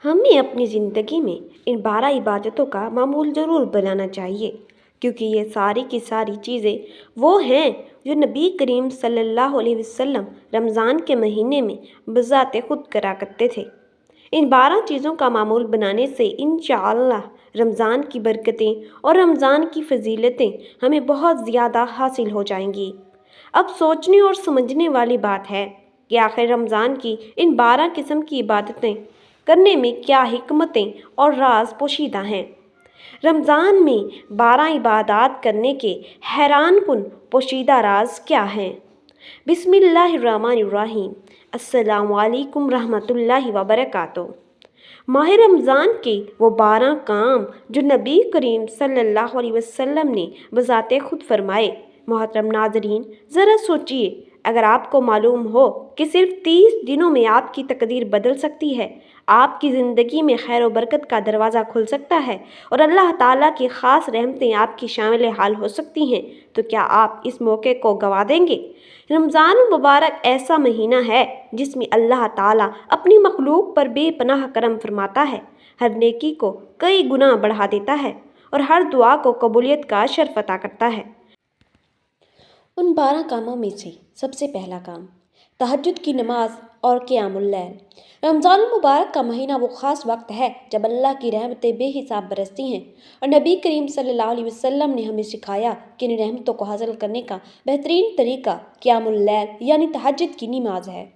ہمیں اپنی زندگی میں ان 12 عبادتوں کا معمول ضرور بنانا چاہیے، کیونکہ یہ ساری کی ساری چیزیں وہ ہیں جو نبی کریم صلی اللہ علیہ وسلم رمضان کے مہینے میں بذات خود کرا کرتے تھے۔ ان 12 چیزوں کا معمول بنانے سے انشاءاللہ رمضان کی برکتیں اور رمضان کی فضیلتیں ہمیں بہت زیادہ حاصل ہو جائیں گی۔ اب سوچنے اور سمجھنے والی بات ہے کہ آخر رمضان کی ان 12 قسم کی عبادتیں کرنے میں کیا حکمتیں اور راز پوشیدہ ہیں۔ رمضان میں 12 عبادات کرنے کے حیران کن پوشیدہ راز کیا ہیں؟ بسم اللہ الرحمن الرحیم۔ السلام علیکم رحمۃ اللہ وبرکاتہ۔ ماہ رمضان کے وہ 12 کام جو نبی کریم صلی اللہ علیہ وسلم نے بذات خود فرمائے۔ محترم ناظرین، ذرا سوچئے، اگر آپ کو معلوم ہو کہ صرف 30 دنوں میں آپ کی تقدیر بدل سکتی ہے، آپ کی زندگی میں خیر و برکت کا دروازہ کھل سکتا ہے اور اللہ تعالیٰ کی خاص رحمتیں آپ کی شامل حال ہو سکتی ہیں، تو کیا آپ اس موقع کو گنوا دیں گے؟ رمضان المبارک ایسا مہینہ ہے جس میں اللہ تعالیٰ اپنی مخلوق پر بے پناہ کرم فرماتا ہے، ہر نیکی کو کئی گنا بڑھا دیتا ہے اور ہر دعا کو قبولیت کا شرف عطا کرتا ہے۔ ان 12 کاموں میں سے سب سے پہلا کام تہجد کی نماز اور قیام اللیل۔ رمضان المبارک کا مہینہ وہ خاص وقت ہے جب اللہ کی رحمتیں بے حساب برستی ہیں، اور نبی کریم صلی اللہ علیہ وسلم نے ہمیں سکھایا کہ ان رحمتوں کو حاصل کرنے کا بہترین طریقہ قیام اللیل یعنی تہجد کی نماز ہے۔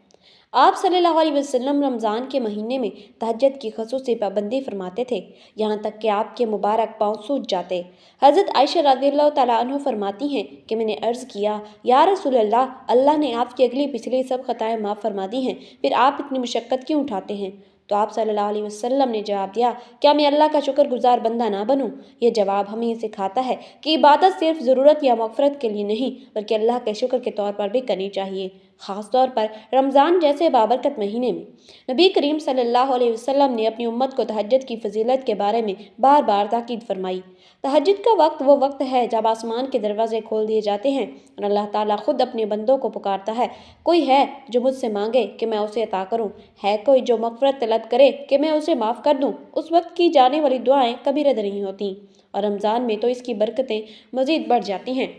آپ صلی اللہ علیہ وسلم رمضان کے مہینے میں تہجد کی خصوصی پابندی فرماتے تھے، یہاں تک کہ آپ کے مبارک پاؤں سوج جاتے۔ حضرت عائشہ رضی اللہ تعالیٰ عنہ فرماتی ہیں کہ میں نے عرض کیا، یا رسول اللہ، اللہ نے آپ کی اگلی پچھلی سب خطائیں معاف فرما دی ہیں، پھر آپ اتنی مشقت کیوں اٹھاتے ہیں؟ تو آپ صلی اللہ علیہ وسلم نے جواب دیا، کیا میں اللہ کا شکر گزار بندہ نہ بنوں؟ یہ جواب ہمیں یہ سکھاتا ہے کہ عبادت صرف ضرورت یا مغفرت کے لیے نہیں بلکہ اللہ کے شکر کے طور پر بھی کرنی چاہیے، خاص طور پر رمضان جیسے بابرکت مہینے میں۔ نبی کریم صلی اللہ علیہ وسلم نے اپنی امت کو تہجد کی فضیلت کے بارے میں بار بار تاکید فرمائی۔ تہجد کا وقت وہ وقت ہے جب آسمان کے دروازے کھول دیے جاتے ہیں اور اللہ تعالیٰ خود اپنے بندوں کو پکارتا ہے۔ کوئی ہے جو مجھ سے مانگے کہ میں اسے عطا کروں، ہے کوئی جو مغفرت طلب کرے کہ میں اسے معاف کر دوں۔ اس وقت کی جانے والی دعائیں کبھی رد نہیں ہوتیں، اور رمضان میں تو اس کی برکتیں مزید بڑھ جاتی ہیں۔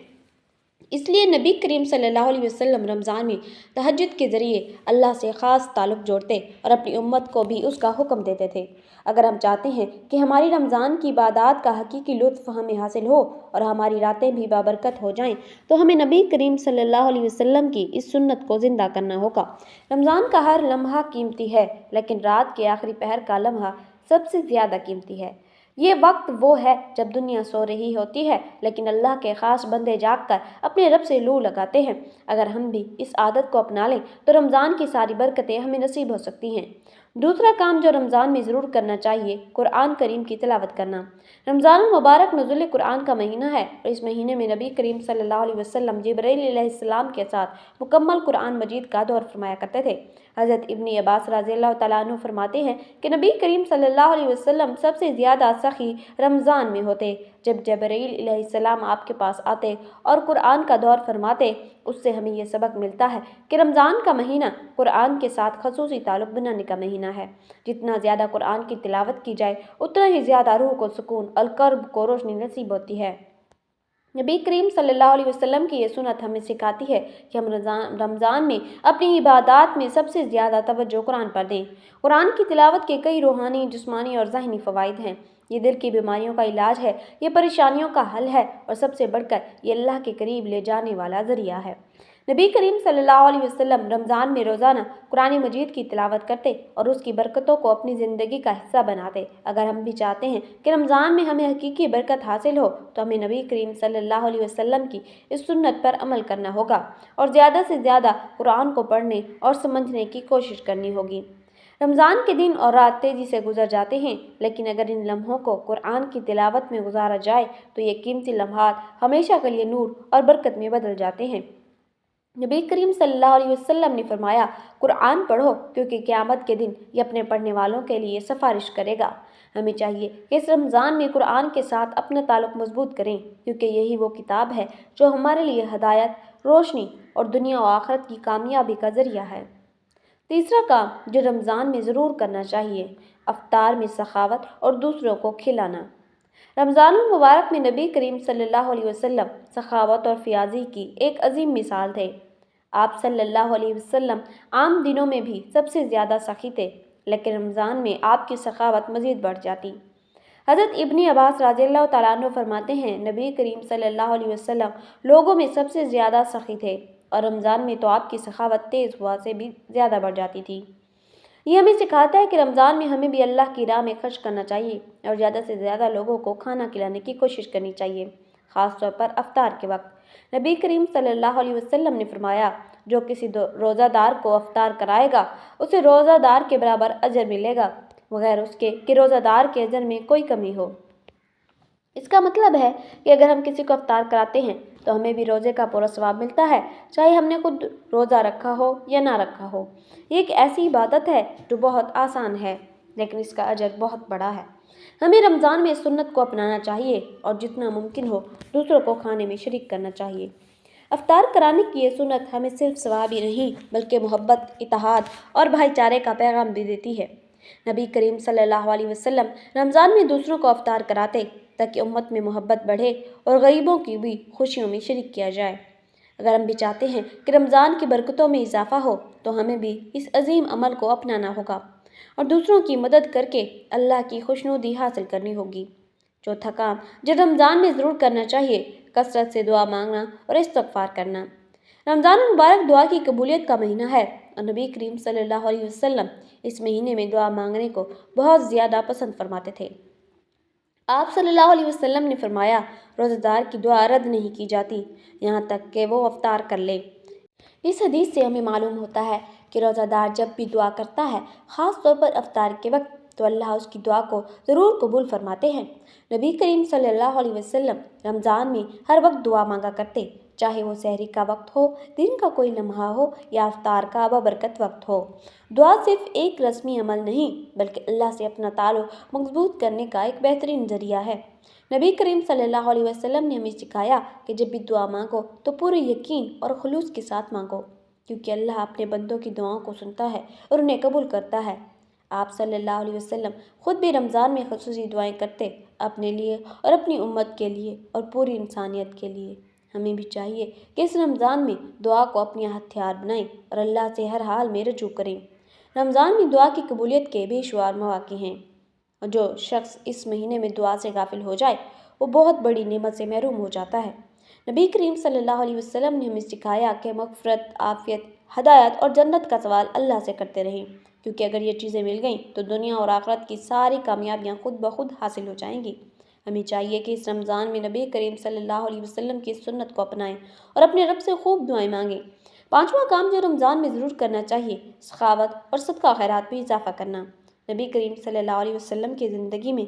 اس لیے نبی کریم صلی اللہ علیہ وسلم رمضان میں تہجد کے ذریعے اللہ سے خاص تعلق جوڑتے اور اپنی امت کو بھی اس کا حکم دیتے تھے۔ اگر ہم چاہتے ہیں کہ ہماری رمضان کی عبادات کا حقیقی لطف ہمیں حاصل ہو اور ہماری راتیں بھی بابرکت ہو جائیں، تو ہمیں نبی کریم صلی اللہ علیہ وسلم کی اس سنت کو زندہ کرنا ہوگا۔ رمضان کا ہر لمحہ قیمتی ہے، لیکن رات کے آخری پہر کا لمحہ سب سے زیادہ قیمتی ہے۔ یہ وقت وہ ہے جب دنیا سو رہی ہوتی ہے لیکن اللہ کے خاص بندے جاگ کر اپنے رب سے لو لگاتے ہیں۔ اگر ہم بھی اس عادت کو اپنا لیں تو رمضان کی ساری برکتیں ہمیں نصیب ہو سکتی ہیں۔ دوسرا کام جو رمضان میں ضرور کرنا چاہیے، قرآن کریم کی تلاوت کرنا۔ رمضان المبارک نزول قرآن کا مہینہ ہے، اور اس مہینے میں نبی کریم صلی اللہ علیہ وسلم جبرائیل علیہ السلام کے ساتھ مکمل قرآن مجید کا دور فرمایا کرتے تھے۔ حضرت ابن عباس رضی اللہ تعالیٰ عنہ فرماتے ہیں کہ نبی کریم صلی اللہ علیہ وسلم سب سے زیادہ سخی رمضان میں ہوتے، جب جبرائیل علیہ السلام آپ کے پاس آتے اور قرآن کا دور فرماتے۔ اس سے ہمیں یہ سبق ملتا ہے کہ رمضان کا مہینہ قرآن کے ساتھ خصوصی تعلق بنانے کا مہینہ ہے۔ جتنا زیادہ قرآن کی تلاوت کی جائے، اتنا ہی زیادہ روح کو سکون اور قلب کو روشنی نصیب ہوتی ہے۔ نبی کریم صلی اللہ علیہ وسلم کی یہ سنت ہمیں سکھاتی ہے کہ ہم رمضان میں اپنی عبادات میں سب سے زیادہ توجہ قرآن پر دیں۔ قرآن کی تلاوت کے کئی روحانی، جسمانی اور ذہنی فوائد ہیں۔ یہ دل کی بیماریوں کا علاج ہے، یہ پریشانیوں کا حل ہے، اور سب سے بڑھ کر یہ اللہ کے قریب لے جانے والا ذریعہ ہے۔ نبی کریم صلی اللہ علیہ وسلم رمضان میں روزانہ قرآن مجید کی تلاوت کرتے اور اس کی برکتوں کو اپنی زندگی کا حصہ بناتے۔ اگر ہم بھی چاہتے ہیں کہ رمضان میں ہمیں حقیقی برکت حاصل ہو تو ہمیں نبی کریم صلی اللہ علیہ وسلم کی اس سنت پر عمل کرنا ہوگا اور زیادہ سے زیادہ قرآن کو پڑھنے اور سمجھنے کی کوشش کرنی ہوگی۔ رمضان کے دن اور رات تیزی سے گزر جاتے ہیں، لیکن اگر ان لمحوں کو قرآن کی تلاوت میں گزارا جائے تو یہ قیمتی لمحات ہمیشہ کے لیے نور اور برکت میں بدل جاتے ہیں۔ نبی کریم صلی اللہ علیہ وسلم نے فرمایا، قرآن پڑھو کیونکہ قیامت کے دن یہ اپنے پڑھنے والوں کے لیے سفارش کرے گا۔ ہمیں چاہیے کہ اس رمضان میں قرآن کے ساتھ اپنا تعلق مضبوط کریں، کیونکہ یہی وہ کتاب ہے جو ہمارے لیے ہدایت، روشنی اور دنیا و آخرت کی کامیابی کا ذریعہ ہے۔ تیسرا کام جو رمضان میں ضرور کرنا چاہیے، افطار میں سخاوت اور دوسروں کو کھلانا۔ رمضان المبارک میں نبی کریم صلی اللہ علیہ وسلم سخاوت اور فیاضی کی ایک عظیم مثال تھے۔ آپ صلی اللہ علیہ وسلم عام دنوں میں بھی سب سے زیادہ سخی تھے، لیکن رمضان میں آپ کی سخاوت مزید بڑھ جاتی۔ حضرت ابن عباس رضی اللہ تعالیٰ عنہ فرماتے ہیں، نبی کریم صلی اللہ علیہ وسلم لوگوں میں سب سے زیادہ سخی تھے، اور رمضان میں تو آپ کی سخاوت تیز ہوا سے بھی زیادہ بڑھ جاتی تھی۔ یہ ہمیں سکھاتا ہے کہ رمضان میں ہمیں بھی اللہ کی راہ میں خرچ کرنا چاہیے اور زیادہ سے زیادہ لوگوں کو کھانا کھلانے کی کوشش کرنی چاہیے، خاص طور پر افطار کے وقت۔ نبی کریم صلی اللہ علیہ وسلم نے فرمایا، جو کسی روزہ دار کو افطار کرائے گا اسے روزہ دار کے برابر اجر ملے گا، بغیر اس کے کہ روزہ دار کے اجر میں کوئی کمی ہو۔ اس کا مطلب ہے کہ اگر ہم کسی کو افطار کراتے ہیں تو ہمیں بھی روزے کا پورا ثواب ملتا ہے، چاہے ہم نے خود روزہ رکھا ہو یا نہ رکھا ہو۔ یہ ایک ایسی عبادت ہے جو بہت آسان ہے، لیکن اس کا اجر بہت بڑا ہے۔ ہمیں رمضان میں اس سنت کو اپنانا چاہیے اور جتنا ممکن ہو دوسروں کو کھانے میں شریک کرنا چاہیے۔ افطار کرانے کی یہ سنت ہمیں صرف ثواب ہی نہیں بلکہ محبت، اتحاد اور بھائی چارے کا پیغام بھی دیتی ہے۔ نبی کریم صلی اللہ علیہ وسلم رمضان میں دوسروں کو افطار کراتے تاکہ امت میں محبت بڑھے اور غریبوں کی بھی خوشیوں میں شریک کیا جائے۔ اگر ہم بھی چاہتے ہیں کہ رمضان کی برکتوں میں اضافہ ہو تو ہمیں بھی اس عظیم عمل کو اپنانا ہوگا اور دوسروں کی مدد کر کے اللہ کی خوشنودی حاصل کرنی ہوگی۔ چوتھا کام جو رمضان میں ضرور کرنا چاہیے، کثرت سے دعا مانگنا اور استغفار کرنا۔ رمضان المبارک دعا کی قبولیت کا مہینہ ہے اور نبی کریم صلی اللہ علیہ وسلم اس مہینے میں دعا مانگنے کو بہت زیادہ پسند فرماتے تھے۔ آپ صلی اللہ علیہ وسلم نے فرمایا، روزہ دار کی دعا رد نہیں کی جاتی یہاں تک کہ وہ افطار کر لے۔ اس حدیث سے ہمیں معلوم ہوتا ہے کہ روزہ دار جب بھی دعا کرتا ہے، خاص طور پر افطار کے وقت، تو اللہ اس کی دعا کو ضرور قبول فرماتے ہیں۔ نبی کریم صلی اللہ علیہ وسلم رمضان میں ہر وقت دعا مانگا کرتے، چاہے وہ سحری کا وقت ہو، دن کا کوئی لمحہ ہو یا افطار کا بابرکت وقت ہو۔ دعا صرف ایک رسمی عمل نہیں بلکہ اللہ سے اپنا تعلق مضبوط کرنے کا ایک بہترین ذریعہ ہے۔ نبی کریم صلی اللہ علیہ وسلم نے ہمیں سکھایا کہ جب بھی دعا مانگو تو پورے یقین اور خلوص کے ساتھ مانگو، کیونکہ اللہ اپنے بندوں کی دعاؤں کو سنتا ہے اور انہیں قبول کرتا ہے۔ آپ صلی اللہ علیہ وسلم خود بھی رمضان میں خصوصی دعائیں کرتے، اپنے لیے اور اپنی امت کے لیے اور پوری انسانیت کے لیے۔ ہمیں بھی چاہیے کہ اس رمضان میں دعا کو اپنا ہتھیار بنائیں اور اللہ سے ہر حال میں رجوع کریں۔ رمضان میں دعا کی قبولیت کے بے شمار مواقع ہیں، اور جو شخص اس مہینے میں دعا سے غافل ہو جائے وہ بہت بڑی نعمت سے محروم ہو جاتا ہے۔ نبی کریم صلی اللہ علیہ وسلم نے ہمیں سکھایا کہ مغفرت، عافیت، ہدایت اور جنت کا سوال اللہ سے کرتے رہیں، کیونکہ اگر یہ چیزیں مل گئیں تو دنیا اور آخرت کی ساری کامیابیاں خود بخود حاصل ہو جائیں گی۔ ہمیں چاہیے کہ اس رمضان میں نبی کریم صلی اللہ علیہ وسلم کی اس سنت کو اپنائیں اور اپنے رب سے خوب دعائیں مانگیں۔ پانچواں کام جو رمضان میں ضرور کرنا چاہیے، سخاوت اور صدقہ خیرات میں اضافہ کرنا۔ نبی کریم صلی اللہ علیہ وسلم کی زندگی میں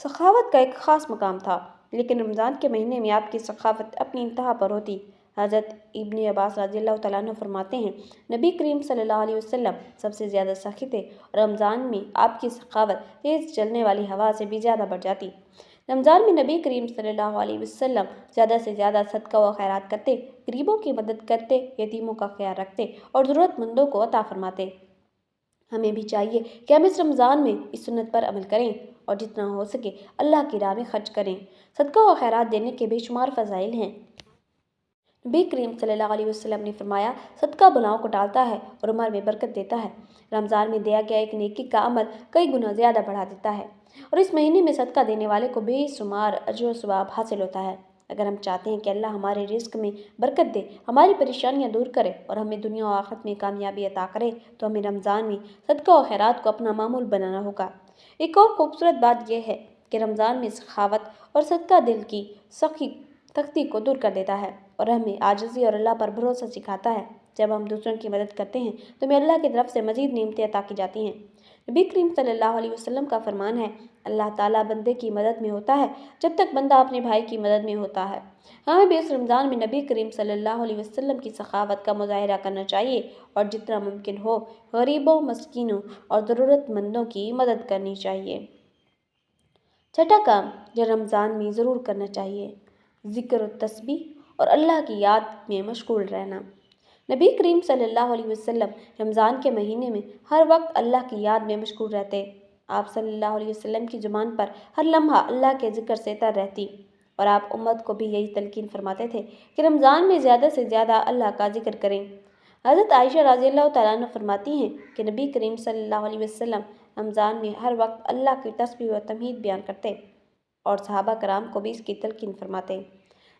سخاوت کا ایک خاص مقام تھا، لیکن رمضان کے مہینے میں آپ کی سخاوت اپنی انتہا پر ہوتی۔ حضرت ابن عباس رضی اللہ تعالیٰ عنہ فرماتے ہیں، نبی کریم صلی اللہ علیہ وسلم سب سے زیادہ سخی تھے اور رمضان میں آپ کی سخاوت تیز چلنے والی ہوا سے بھی زیادہ بڑھ جاتی۔ رمضان میں نبی کریم صلی اللہ علیہ وسلم زیادہ سے زیادہ صدقہ و خیرات کرتے، غریبوں کی مدد کرتے، یتیموں کا خیال رکھتے اور ضرورت مندوں کو عطا فرماتے۔ ہمیں بھی چاہیے کہ ہم اس رمضان میں اس سنت پر عمل کریں اور جتنا ہو سکے اللہ کی راہ میں خرچ کریں۔ صدقہ و خیرات دینے کے بے شمار فضائل ہیں۔ نبی کریم صلی اللہ علیہ وسلم نے فرمایا، صدقہ بلاؤں کو ٹالتا ہے اور عمر میں برکت دیتا ہے۔ رمضان میں دیا گیا ایک نیکی کا عمل کئی گنا زیادہ بڑھا دیتا ہے، اور اس مہینے میں صدقہ دینے والے کو بے شمار اجر و ثواب حاصل ہوتا ہے۔ اگر ہم چاہتے ہیں کہ اللہ ہمارے رزق میں برکت دے، ہماری پریشانیاں دور کرے اور ہمیں دنیا و آخرت میں کامیابی عطا کرے، تو ہمیں رمضان میں صدقہ و خیرات کو اپنا معمول بنانا ہوگا۔ ایک اور خوبصورت بات یہ ہے کہ رمضان میں سخاوت اور صدقہ دل کی سختی کو دور کر دیتا ہے اور ہمیں عاجزی اور اللہ پر بھروسہ سکھاتا ہے۔ جب ہم دوسروں کی مدد کرتے ہیں تو ہمیں اللہ کی طرف سے مزید نعمتیں عطا کی جاتی ہیں۔ نبی کریم صلی اللہ علیہ وسلم کا فرمان ہے، اللہ تعالیٰ بندے کی مدد میں ہوتا ہے جب تک بندہ اپنے بھائی کی مدد میں ہوتا ہے۔ ہمیں بھی اس رمضان میں نبی کریم صلی اللہ علیہ وسلم کی سخاوت کا مظاہرہ کرنا چاہیے اور جتنا ممکن ہو غریبوں، مسکینوں اور ضرورت مندوں کی مدد کرنی چاہیے۔ چھٹا کام جو رمضان میں ضرور کرنا چاہیے، ذکر و تسبیح اور اللہ کی یاد میں مشغول رہنا۔ نبی کریم صلی اللہ علیہ وسلم رمضان کے مہینے میں ہر وقت اللہ کی یاد میں مشغول رہتے۔ آپ صلی اللہ علیہ وسلم کی زبان پر ہر لمحہ اللہ کے ذکر سے تر رہتی، اور آپ امت کو بھی یہی تلقین فرماتے تھے کہ رمضان میں زیادہ سے زیادہ اللہ کا ذکر کریں۔ حضرت عائشہ رضی اللہ تعالیٰ عنہ فرماتی ہیں کہ نبی کریم صلی اللہ علیہ وسلم رمضان میں ہر وقت اللہ کی تسبیح و تحمید بیان کرتے اور صحابہ کرام کو بھی اس کی تلقین فرماتے۔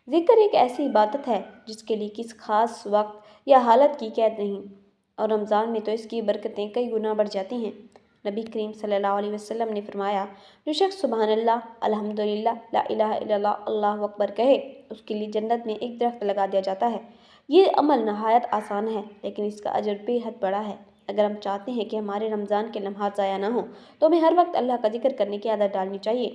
ذکر ایک ایسی عبادت ہے جس کے لیے کسی خاص وقت یا حالت کی قید نہیں، اور رمضان میں تو اس کی برکتیں کئی گنا بڑھ جاتی ہیں۔ نبی کریم صلی اللہ علیہ وسلم نے فرمایا، جو شخص سبحان اللہ، الحمدللہ، لا الہ الا اللہ، اللہ اکبر کہے، اس کے لیے جنت میں ایک درخت لگا دیا جاتا ہے۔ یہ عمل نہایت آسان ہے، لیکن اس کا اجر بے حد بڑا ہے۔ اگر ہم چاہتے ہیں کہ ہمارے رمضان کے لمحات ضائع نہ ہوں تو ہمیں ہر وقت اللہ کا ذکر کرنے کی عادت ڈالنی چاہیے۔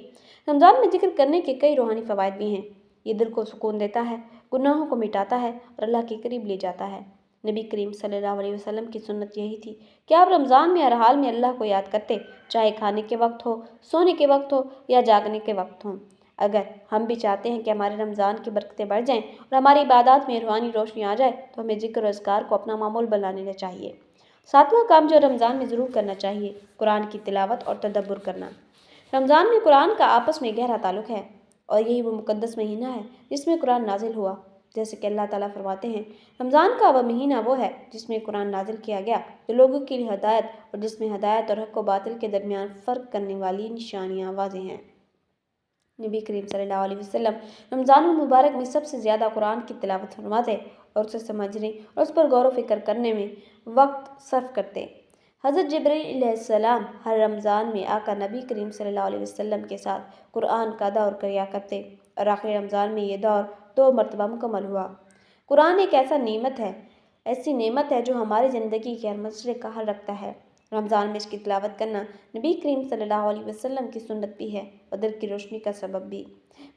رمضان میں ذکر کرنے کے کئی روحانی فوائد بھی ہیں۔ یہ دل کو سکون دیتا ہے، گناہوں کو مٹاتا ہے اور اللہ کے قریب لے جاتا ہے۔ نبی کریم صلی اللہ علیہ وسلم کی سنت یہی تھی کہ آپ رمضان میں ہر حال میں اللہ کو یاد کرتے، چاہے کھانے کے وقت ہو، سونے کے وقت ہو یا جاگنے کے وقت ہوں۔ اگر ہم بھی چاہتے ہیں کہ ہمارے رمضان کی برکتیں بڑھ جائیں اور ہماری عبادات میں روحانی روشنی آ جائے تو ہمیں ذکر و اذکار کو اپنا معمول بنا لینا چاہیے۔ ساتواں کام جو رمضان میں ضرور کرنا چاہیے، قرآن کی تلاوت اور تدبر کرنا۔ رمضان میں قرآن کا آپس میں گہرا تعلق ہے، اور یہی وہ مقدس مہینہ ہے جس میں قرآن نازل ہوا۔ جیسے کہ اللہ تعالیٰ فرماتے ہیں، رمضان کا وہ مہینہ وہ ہے جس میں قرآن نازل کیا گیا، جو لوگوں کے لیے ہدایت اور جس میں ہدایت اور حق و باطل کے درمیان فرق کرنے والی نشانیاں واضح ہیں۔ نبی کریم صلی اللہ علیہ وسلم رمضان المبارک میں سب سے زیادہ قرآن کی تلاوت فرماتے اور اسے سمجھنے اور اس پر غور و فکر کرنے میں وقت صرف کرتے۔ حضرت جبرائیل علیہ السلام ہر رمضان میں آ کر نبی کریم صلی اللہ علیہ وسلم کے ساتھ قرآن کا دور کیا کرتے، اور آخری رمضان میں یہ دور 2 مرتبہ مکمل ہوا۔ قرآن ایک ایسی نعمت ہے جو ہماری زندگی کے ہر مسئلے کا حل رکھتا ہے۔ رمضان میں اس کی تلاوت کرنا نبی کریم صلی اللہ علیہ وسلم کی سنت بھی ہے اور دل کی روشنی کا سبب بھی۔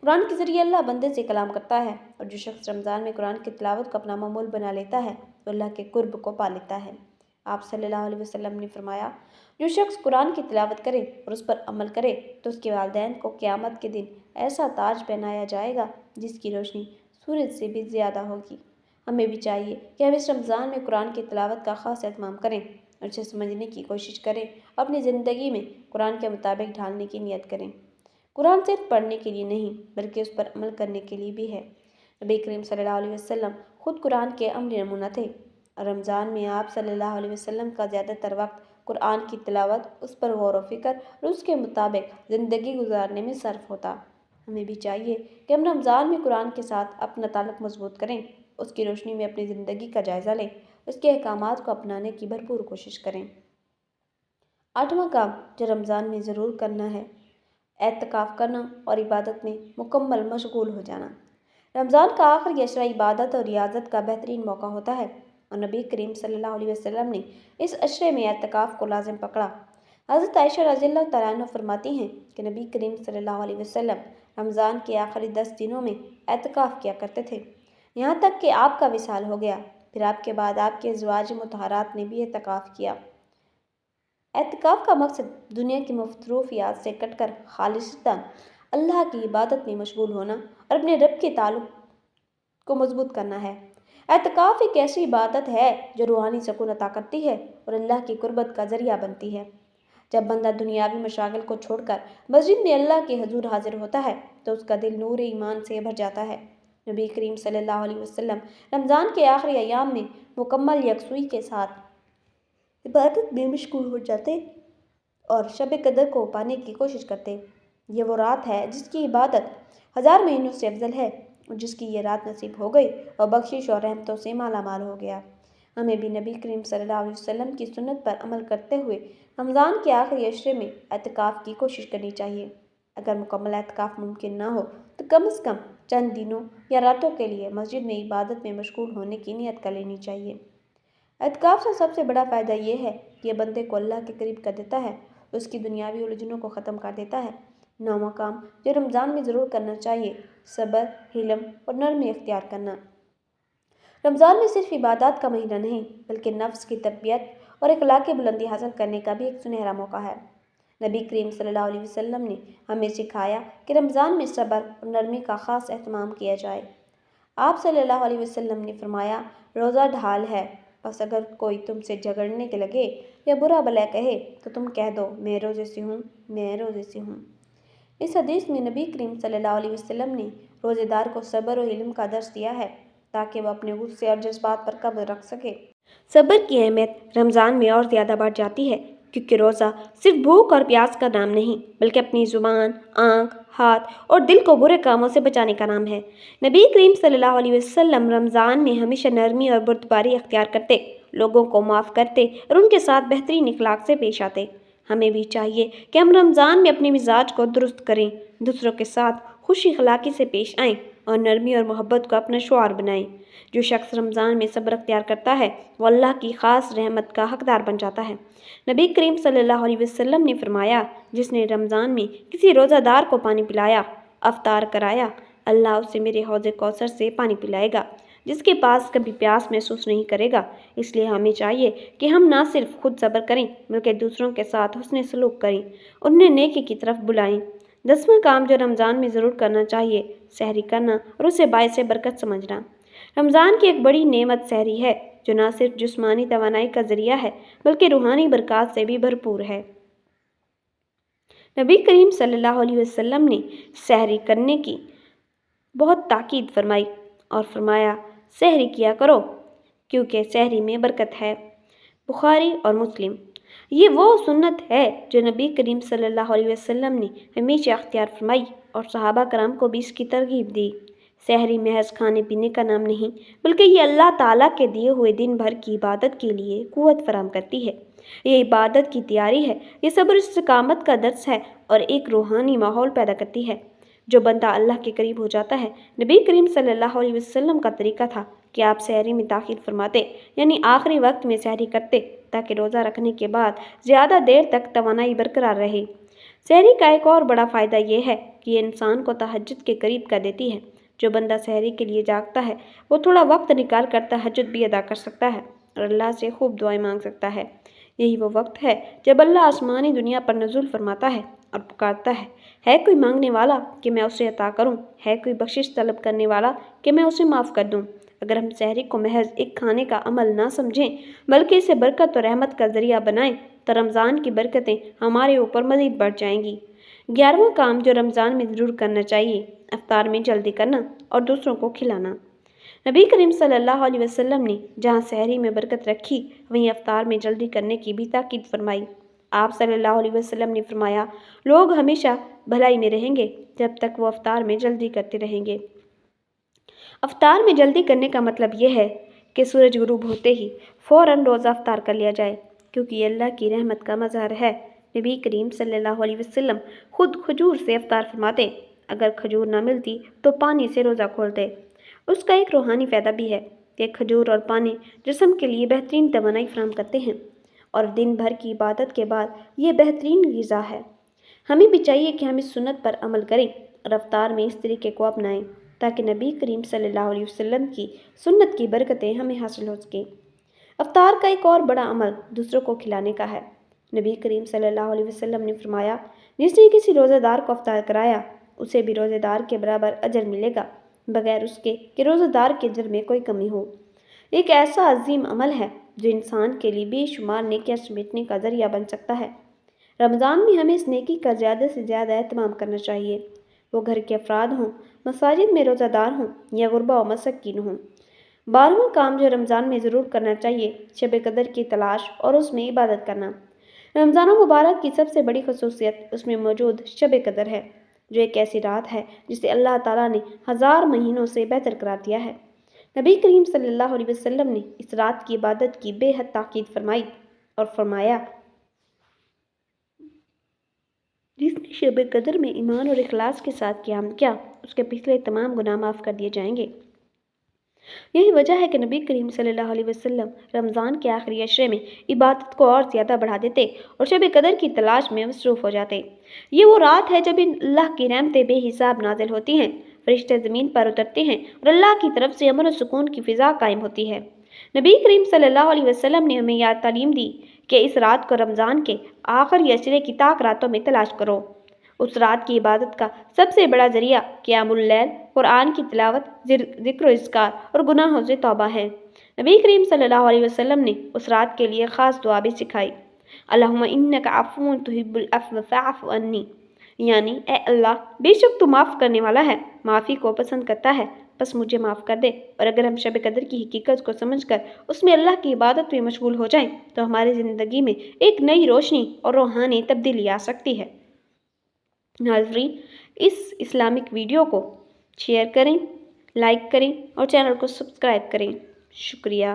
قرآن کے ذریعے اللہ بندے سے کلام کرتا ہے، اور جو شخص رمضان میں قرآن کی تلاوت کو اپنا معمول بنا لیتا ہے وہ اللہ کے قرب کو پا لیتا ہے۔ آپ صلی اللہ علیہ وسلم نے فرمایا، جو شخص قرآن کی تلاوت کرے اور اس پر عمل کرے تو اس کے والدین کو قیامت کے دن ایسا تاج پہنایا جائے گا جس کی روشنی سورج سے بھی زیادہ ہوگی۔ ہمیں بھی چاہیے کہ ہم اس رمضان میں قرآن کی تلاوت کا خاص اہتمام کریں اور اسے سمجھنے کی کوشش کریں، اپنی زندگی میں قرآن کے مطابق ڈھالنے کی نیت کریں۔ قرآن صرف پڑھنے کے لیے نہیں بلکہ اس پر عمل کرنے کے لیے بھی ہے۔ نبی کریم صلی اللہ علیہ وسلم خود قرآن کے عملی نمونہ تھے، اور رمضان میں آپ صلی اللہ علیہ وسلم کا زیادہ تر وقت قرآن کی تلاوت، اس پر غور و فکر اور اس کے مطابق زندگی گزارنے میں صرف ہوتا۔ ہمیں بھی چاہیے کہ ہم رمضان میں قرآن کے ساتھ اپنا تعلق مضبوط کریں، اس کی روشنی میں اپنی زندگی کا جائزہ لیں، اس کے احکامات کو اپنانے کی بھرپور کوشش کریں۔ 8واں کام جو رمضان میں ضرور کرنا ہے، اعتکاف کرنا اور عبادت میں مکمل مشغول ہو جانا۔ رمضان کا آخری عشرہ عبادت اور ریاضت کا بہترین موقع ہوتا ہے، اور نبی کریم صلی اللہ علیہ وسلم نے اس عشرے میں اعتکاف کو لازم پکڑا۔ حضرت عائشہ رضی اللہ تعالیٰ عنہ فرماتی ہیں کہ نبی کریم صلی اللہ علیہ وسلم رمضان کے آخری 10 دنوں میں اعتکاف کیا کرتے تھے، یہاں تک کہ آپ کا وصال ہو گیا۔ پھر آپ کے بعد آپ کے ازواج مطہرات نے بھی اعتکاف کیا۔ اعتکاف کا مقصد دنیا کی مصروفیات سے کٹ کر خالصتاً اللہ کی عبادت میں مشغول ہونا اور اپنے رب کے تعلق کو مضبوط کرنا ہے۔ اعتکاف ایک ایسی عبادت ہے جو روحانی سکون عطا کرتی ہے اور اللہ کی قربت کا ذریعہ بنتی ہے۔ جب بندہ دنیاوی مشاغل کو چھوڑ کر مسجد میں اللہ کے حضور حاضر ہوتا ہے تو اس کا دل نور ایمان سے بھر جاتا ہے۔ نبی کریم صلی اللہ علیہ وسلم رمضان کے آخری ایام میں مکمل یکسوئی کے ساتھ عبادت میں مشغول ہو جاتے اور شب قدر کو پانے کی کوشش کرتے۔ یہ وہ رات ہے جس کی عبادت 1000 مہینوں سے افضل ہے، اور جس کی یہ رات نصیب ہو گئی اور بخشش اور رحمتوں سے مالا مال ہو گیا۔ ہمیں بھی نبی کریم صلی اللہ علیہ وسلم کی سنت پر عمل کرتے ہوئے رمضان کے آخری عشرے میں اعتکاف کی کوشش کرنی چاہیے۔ اگر مکمل اعتکاف ممکن نہ ہو تو کم از کم چند دنوں یا راتوں کے لیے مسجد میں عبادت میں مشغول ہونے کی نیت کر لینی چاہیے۔ اعتکاف سے سب سے بڑا فائدہ یہ ہے کہ یہ بندے کو اللہ کے قریب کر دیتا ہے، اس کی دنیاوی الجھنوں کو ختم کر دیتا ہے۔ 9واں کام جو رمضان میں ضرور کرنا چاہیے، صبر، حلم اور نرمی اختیار کرنا۔ رمضان میں صرف عبادات کا مہینہ نہیں بلکہ نفس کی تربیت اور اخلاقی بلندی حاصل کرنے کا بھی ایک سنہرا موقع ہے۔ نبی کریم صلی اللہ علیہ وسلم نے ہمیں سکھایا کہ رمضان میں صبر اور نرمی کا خاص اہتمام کیا جائے۔ آپ صلی اللہ علیہ وسلم نے فرمایا، روزہ ڈھال ہے، بس اگر کوئی تم سے جھگڑنے کے لگے یا برا بھلا کہے تو تم کہہ دو میں روزے سے ہوں، میں روزے سے ہوں۔ اس حدیث میں نبی کریم صلی اللہ علیہ وسلم نے روزے دار کو صبر و علم کا درس دیا ہے تاکہ وہ اپنے غصے اور جذبات پر قابو رکھ سکے۔ صبر کی اہمیت رمضان میں اور زیادہ بڑھ جاتی ہے کیونکہ روزہ صرف بھوک اور پیاس کا نام نہیں بلکہ اپنی زبان، آنکھ، ہاتھ اور دل کو برے کاموں سے بچانے کا نام ہے۔ نبی کریم صلی اللہ علیہ وسلم رمضان میں ہمیشہ نرمی اور بردباری اختیار کرتے، لوگوں کو معاف کرتے اور ان کے ساتھ بہترین اخلاق سے پیش آتے۔ ہمیں بھی چاہیے کہ ہم رمضان میں اپنے مزاج کو درست کریں، دوسروں کے ساتھ خوش اخلاقی سے پیش آئیں اور نرمی اور محبت کو اپنا شعار بنائیں۔ جو شخص رمضان میں صبر اختیار کرتا ہے وہ اللہ کی خاص رحمت کا حقدار بن جاتا ہے۔ نبی کریم صلی اللہ علیہ وسلم نے فرمایا، جس نے رمضان میں کسی روزہ دار کو پانی پلایا، افطار کرایا، اللہ اسے میرے حوض کوثر سے پانی پلائے گا جس کے پاس کبھی پیاس محسوس نہیں کرے گا۔ اس لیے ہمیں چاہیے کہ ہم نہ صرف خود صبر کریں بلکہ دوسروں کے ساتھ حسن سلوک کریں، انہیں نیکی کی طرف بلائیں۔ 10واں کام جو رمضان میں ضرور کرنا چاہیے، سحری کرنا اور اسے باعث برکت سمجھنا۔ رمضان کی ایک بڑی نعمت سحری ہے جو نہ صرف جسمانی توانائی کا ذریعہ ہے بلکہ روحانی برکات سے بھی بھرپور ہے۔ نبی کریم صلی اللہ علیہ وسلم نے سحری کرنے کی بہت تاکید فرمائی اور فرمایا، سحری کیا کرو کیونکہ سحری میں برکت ہے۔ بخاری اور مسلم۔ یہ وہ سنت ہے جو نبی کریم صلی اللہ علیہ وسلم نے ہمیشہ اختیار فرمائی اور صحابہ کرام کو بھی اس کی ترغیب دی۔ سحری محض کھانے پینے کا نام نہیں بلکہ یہ اللہ تعالیٰ کے دیے ہوئے دن بھر کی عبادت کے لیے قوت فراہم کرتی ہے۔ یہ عبادت کی تیاری ہے، یہ صبر و استقامت کا درس ہے اور ایک روحانی ماحول پیدا کرتی ہے۔ جو بندہ اللہ کے قریب ہو جاتا ہے، نبی کریم صلی اللہ علیہ وسلم کا طریقہ تھا کہ آپ سحری میں تاخیر فرماتے، یعنی آخری وقت میں سحری کرتے تاکہ روزہ رکھنے کے بعد زیادہ دیر تک توانائی برقرار رہے۔ سحری کا ایک اور بڑا فائدہ یہ ہے کہ یہ انسان کو تہجد کے قریب کر دیتی ہے۔ جو بندہ سحری کے لیے جاگتا ہے وہ تھوڑا وقت نکال کر تہجد بھی ادا کر سکتا ہے اور اللہ سے خوب دعائیں مانگ سکتا ہے۔ یہی وہ وقت ہے جب اللہ آسمانی دنیا پر نزول فرماتا ہے اور پکارتا ہے کوئی مانگنے والا کہ میں اسے عطا کروں، ہے کوئی بخشش طلب کرنے والا کہ میں اسے معاف کر دوں۔ اگر ہم سحری کو محض ایک کھانے کا عمل نہ سمجھیں بلکہ اسے برکت و رحمت کا ذریعہ بنائیں تو رمضان کی برکتیں ہمارے اوپر مزید بڑھ جائیں گی۔ 11واں کام جو رمضان میں ضرور کرنا چاہیے، افطار میں جلدی کرنا اور دوسروں کو کھلانا۔ نبی کریم صلی اللہ علیہ وسلم نے جہاں سحری میں برکت رکھی وہیں افطار میں جلدی کرنے کی بھی تاکید فرمائی۔ آپ صلی اللہ علیہ وسلم نے فرمایا، لوگ ہمیشہ بھلائی میں رہیں گے جب تک وہ افطار میں جلدی کرتے رہیں گے۔ افطار میں جلدی کرنے کا مطلب یہ ہے کہ سورج غروب ہوتے ہی فوراً روزہ افطار کر لیا جائے کیونکہ یہ اللہ کی رحمت کا مظہر ہے۔ نبی کریم صلی اللہ علیہ وسلم خود کھجور سے افطار فرماتے، اگر کھجور نہ ملتی تو پانی سے روزہ کھولتے۔ اس کا ایک روحانی فائدہ بھی ہے کہ کھجور اور پانی جسم کے لیے بہترین توانائی فراہم کرتے ہیں اور دن بھر کی عبادت کے بعد یہ بہترین غذا ہے۔ ہمیں بھی چاہیے کہ ہم اس سنت پر عمل کریں اور افطار میں اس طریقے کو اپنائیں تاکہ نبی کریم صلی اللہ علیہ وسلم کی سنت کی برکتیں ہمیں حاصل ہو سکیں۔ افطار کا ایک اور بڑا عمل دوسروں کو کھلانے کا ہے۔ نبی کریم صلی اللہ علیہ وسلم نے فرمایا، جس نے کسی روزہ دار کو افطار کرایا اسے بھی روزہ دار کے برابر اجر ملے گا بغیر اس کے کہ روزہ دار کے اجر میں کوئی کمی ہو۔ ایک ایسا عظیم عمل ہے جو انسان کے لیے بے شمار نیکیاں سمیٹنے کا ذریعہ بن سکتا ہے۔ رمضان میں ہمیں اس نیکی کا زیادہ سے زیادہ اہتمام کرنا چاہیے، وہ گھر کے افراد ہوں، مساجد میں روزہ دار ہوں یا غربا و مساکین ہوں۔ 12واں کام جو رمضان میں ضرور کرنا چاہیے، شب قدر کی تلاش اور اس میں عبادت کرنا۔ رمضان مبارک کی سب سے بڑی خصوصیت اس میں موجود شب قدر ہے، جو ایک ایسی رات ہے جسے اللہ تعالیٰ نے 1000 مہینوں سے بہتر قرار دیا ہے۔ نبی کریم صلی اللہ علیہ وسلم نے اس رات کی عبادت کی بے حد تاکید فرمائی اور فرمایا، جس نے شب قدر میں ایمان اور اخلاص کے ساتھ قیام کیا اس کے پچھلے تمام گناہ معاف کر دیے جائیں گے۔ یہی وجہ ہے کہ نبی کریم صلی اللہ علیہ وسلم رمضان کے آخری عشرے میں عبادت کو اور زیادہ بڑھا دیتے اور شب قدر کی تلاش میں مصروف ہو جاتے۔ یہ وہ رات ہے جب اللہ کی رحمتیں بے حساب نازل ہوتی ہیں، فرشتے زمین پر اترتے ہیں اور اللہ کی طرف سے امن و سکون کی فضا قائم ہوتی ہے۔ نبی کریم صلی اللہ علیہ وسلم نے ہمیں یہ تعلیم دی کہ اس رات کو رمضان کے آخری عشرے کی طاق راتوں میں تلاش کرو اس رات کی عبادت کا سب سے بڑا ذریعہ قیام اللیل، قرآن کی تلاوت، ذکر و اذکار اور گناہوں سے توبہ ہے۔ نبی کریم صلی اللہ علیہ وسلم نے اس رات کے لیے خاص دعا بھی سکھائی، اللہم انک عفو تحب العفو فاعف عنی، یعنی اے اللہ بے شک تو معاف کرنے والا ہے، معافی کو پسند کرتا ہے، بس مجھے معاف کر دے۔ اور اگر ہم شب قدر کی حقیقت کو سمجھ کر اس میں اللہ کی عبادت میں مشغول ہو جائیں تو ہماری زندگی میں ایک نئی روشنی اور روحانی تبدیلی آ سکتی ہے۔ ناظرین، اس اسلامک ویڈیو کو شیئر کریں، لائک کریں اور چینل کو سبسکرائب کریں۔ شکریہ۔